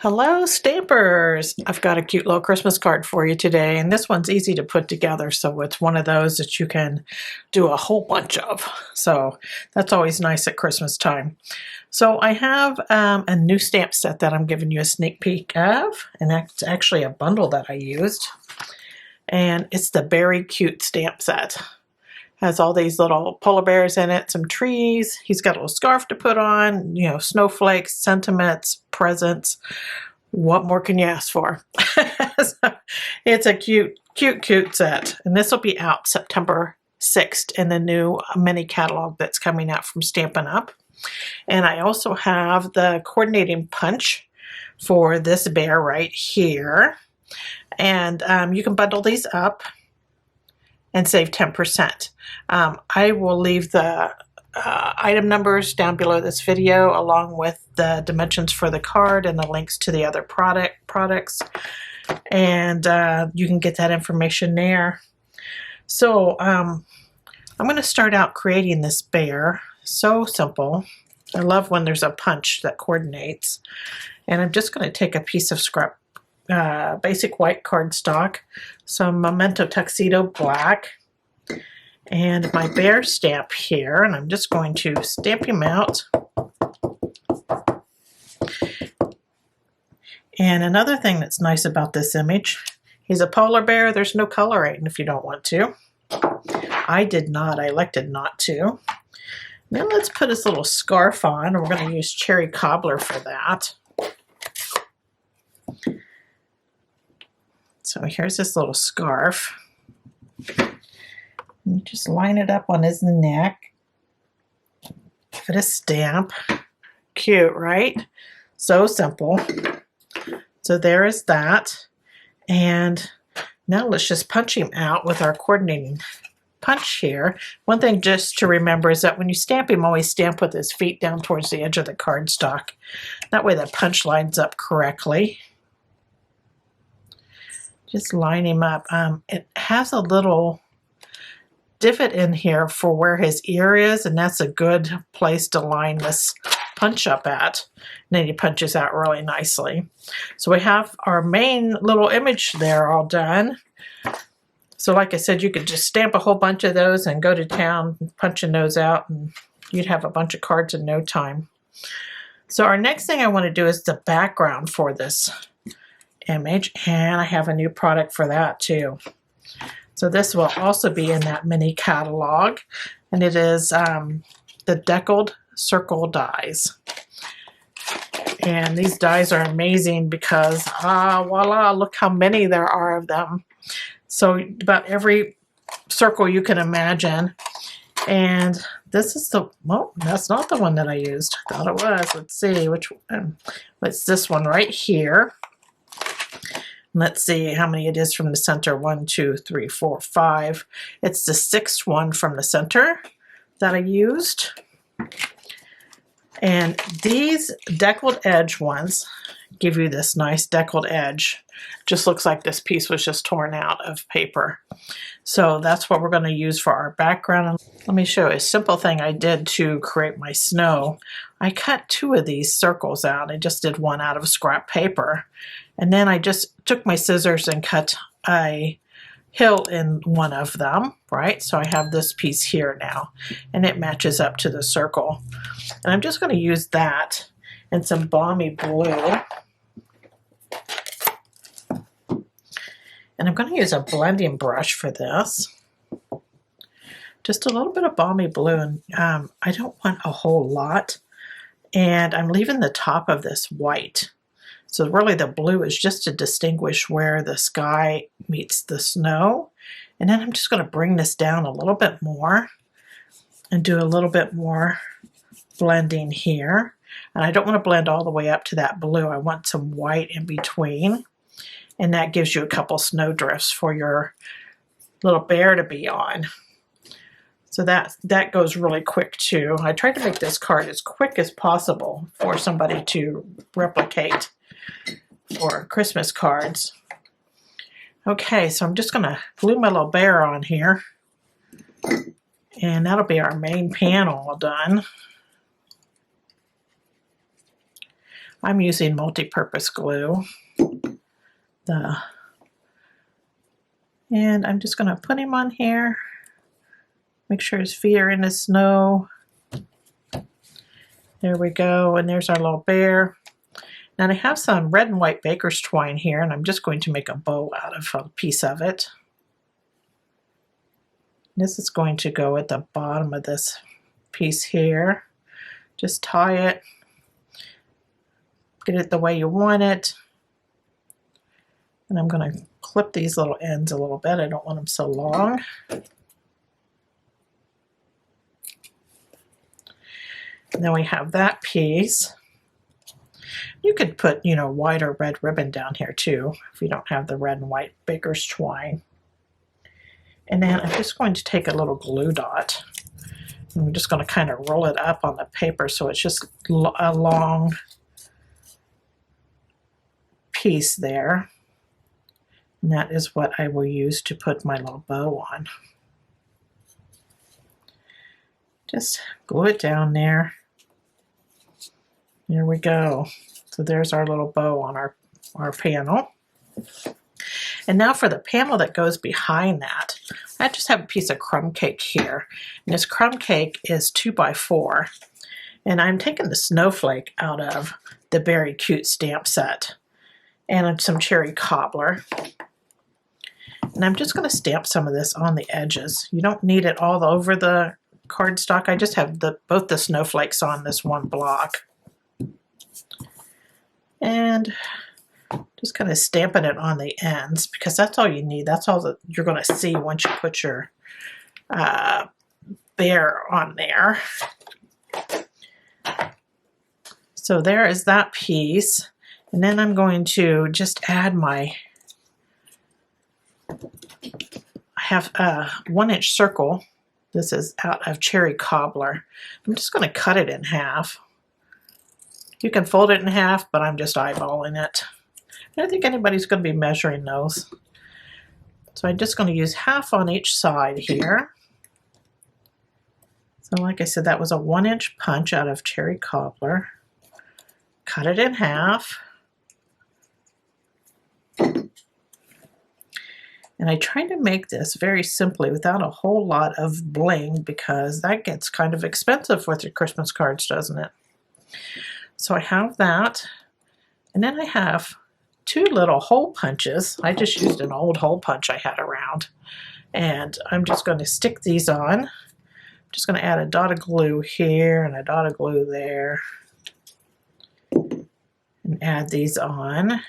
Hello Stampers! I've got a cute little Christmas card for you today, and this one's easy to put together, so it's one of those that you can do a whole bunch of. So that's always nice at Christmas time. So I have a new stamp set that I'm giving you a sneak peek of, and that's actually a bundle that I used. And it's the Beary Cute Stamp Set. Has all these little polar bears in it, some trees. He's got a little scarf to put on, you know, snowflakes, sentiments, presents. What more can you ask for? So it's a cute set. And this will be out September 6th in the new mini catalog that's coming out from Stampin' Up. And I also have the coordinating punch for this bear right here. And you can bundle these up and save 10%. I will leave the item numbers down below this video, along with the dimensions for the card and the links to the other products. And you can get that information there. So I'm going to start out creating this bear. So simple. I love when there's a punch that coordinates. And I'm just going to take a piece of scrap basic white cardstock, some Memento Tuxedo black, and my bear stamp here, and I'm just going to stamp him out. And another thing that's nice about this image, he's a polar bear. There's no coloring if you don't want to. I did not. I elected not to. Now let's put his little scarf on, and we're going to use cherry cobbler for that. So here's this little scarf. You just line it up on his neck. Give it a stamp. Cute, right? So simple. So there is that. And now let's just punch him out with our coordinating punch here. One thing just to remember is that when you stamp him, always stamp with his feet down towards the edge of the cardstock. That way the punch lines up correctly. Just line him up. It has a little divot in here for where his ear is, and that's a good place to line this punch up at. And then he punches out really nicely. So we have our main little image there all done. So like I said, you could just stamp a whole bunch of those and go to town punching those out, and you'd have a bunch of cards in no time. So our next thing I want to do is the background for this image, and I have a new product for that too. So this will also be in that mini catalog, and it is the Deckled circle dies. And these dies are amazing because voila, look how many there are of them. So about every circle you can imagine. And this is the, well, that's not the one that I used. I thought it was. Let's see which one. It's this one right here. Let's see how many it is from the center. 1, 2, 3, 4, 5. It's the 6th one from the center that I used. And these deckled edge ones give you this nice deckled edge. Just looks like this piece was just torn out of paper. So that's what we're going to use for our background. Let me show you a simple thing I did to create my snow. I cut 2 of these circles out. I just did one out of scrap paper. And then I just took my scissors and cut a hill in one of them, right? So I have this piece here now, and it matches up to the circle. And I'm just going to use that and some Balmy Blue. And I'm going to use a blending brush for this. Just a little bit of Balmy Blue, and I don't want a whole lot. And I'm leaving the top of this white. So really the blue is just to distinguish where the sky meets the snow. And then I'm just going to bring this down a little bit more and do a little bit more blending here. And I don't want to blend all the way up to that blue. I want some white in between. And that gives you a couple snow drifts for your little bear to be on. So that goes really quick too. I tried to make this card as quick as possible for somebody to replicate for Christmas cards. Okay, so I'm just going to glue my little bear on here. And that'll be our main panel all done. I'm using multi-purpose glue. And I'm just going to put him on here. Make sure his feet are in the snow. There we go, and there's our little bear. Now I have some red and white baker's twine here, and I'm just going to make a bow out of a piece of it. This is going to go at the bottom of this piece here. Just tie it, get it the way you want it. And I'm going to clip these little ends a little bit. I don't want them so long. And then we have that piece. You could put, you know, white or red ribbon down here too, if you don't have the red and white baker's twine. And then I'm just going to take a little glue dot. And I'm just going to kind of roll it up on the paper so it's just a long piece there. And that is what I will use to put my little bow on. Just glue it down there. There we go. So there's our little bow on our panel. And now for the panel that goes behind that, I just have a piece of crumb cake here. And this crumb cake is 2x4. And I'm taking the snowflake out of the Beary Cute Stamp Set and some cherry cobbler. And I'm just going to stamp some of this on the edges. You don't need it all over the cardstock. I just have both the snowflakes on this one block. And just kind of stamping it on the ends because that's all you need. That's all that you're going to see once you put your bear on there. So there is that piece. And then I'm going to just add I have a 1-inch circle. This is out of cherry cobbler. I'm just going to cut it in half. You can fold it in half, but I'm just eyeballing it. I don't think anybody's going to be measuring those. So I'm just going to use half on each side here. So like I said, that was a 1-inch punch out of cherry cobbler. Cut it in half. And I tried to make this very simply without a whole lot of bling because that gets kind of expensive with your Christmas cards, doesn't it? So I have that, and then I have 2 little hole punches. I just used an old hole punch I had around, and I'm just going to stick these on. I'm just going to add a dot of glue here and a dot of glue there, and add these on.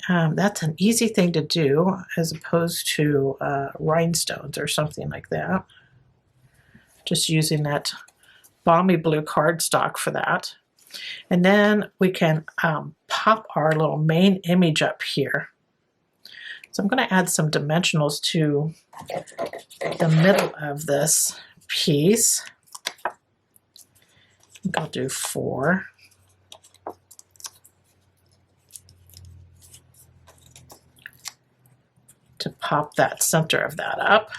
That's an easy thing to do as opposed to rhinestones or something like that. Just using that Balmy Blue cardstock for that. And then we can pop our little main image up here. So I'm going to add some dimensionals to the middle of this piece. I think I'll do 4. To pop that center of that up.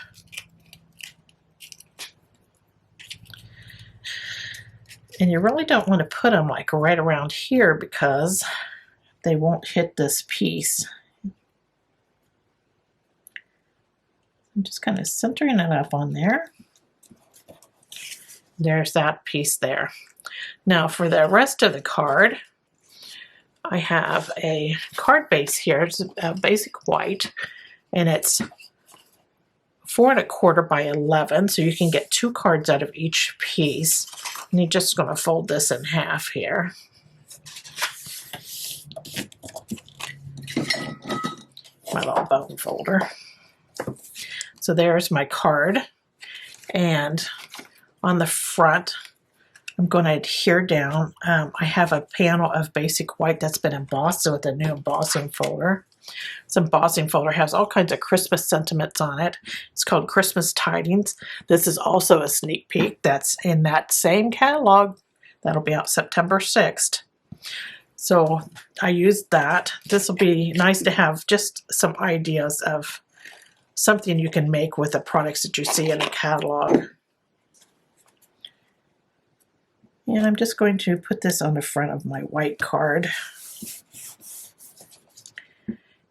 And you really don't want to put them like right around here because they won't hit this piece. I'm just kind of centering it up on there. There's that piece there. Now for the rest of the card, I have a card base here. It's a basic white, and it's 4 1/4 by 11, so you can get 2 cards out of each piece. And you're just going to fold this in half here. My little bone folder. So there's my card. And on the front, I'm going to adhere down. I have a panel of basic white that's been embossed with a new embossing folder. This embossing folder has all kinds of Christmas sentiments on it. It's called Christmas Tidings. This is also a sneak peek that's in that same catalog. That'll be out September 6th. So I used that. This will be nice to have just some ideas of something you can make with the products that you see in the catalog. And I'm just going to put this on the front of my white card.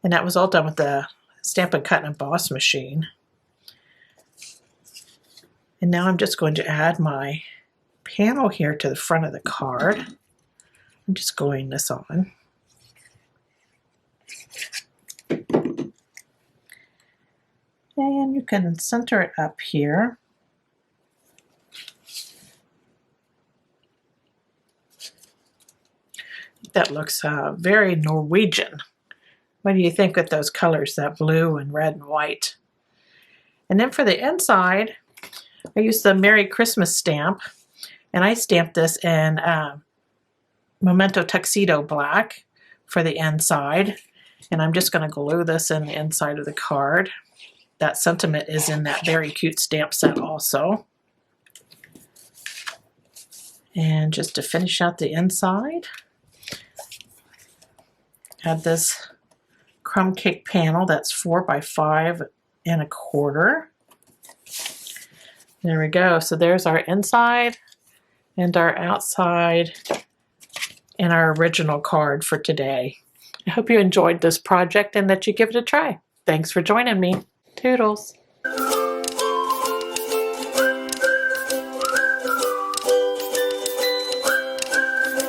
And that was all done with the Stampin' Cut and Emboss machine. And now I'm just going to add my panel here to the front of the card. I'm just gluing this on. And you can center it up here. That looks very Norwegian. What do you think with those colors, that blue and red and white? And then for the inside, I used the Merry Christmas stamp, and I stamped this in Memento Tuxedo Black for the inside. And I'm just going to glue this in the inside of the card. That sentiment is in that Beary Cute Stamp Set also. And just to finish out the inside, add this Crumb Cake panel that's 4 by 5 1/4. There we go. So there's our inside and our outside and our original card for today. I hope you enjoyed this project and that you give it a try. Thanks for joining me. Toodles.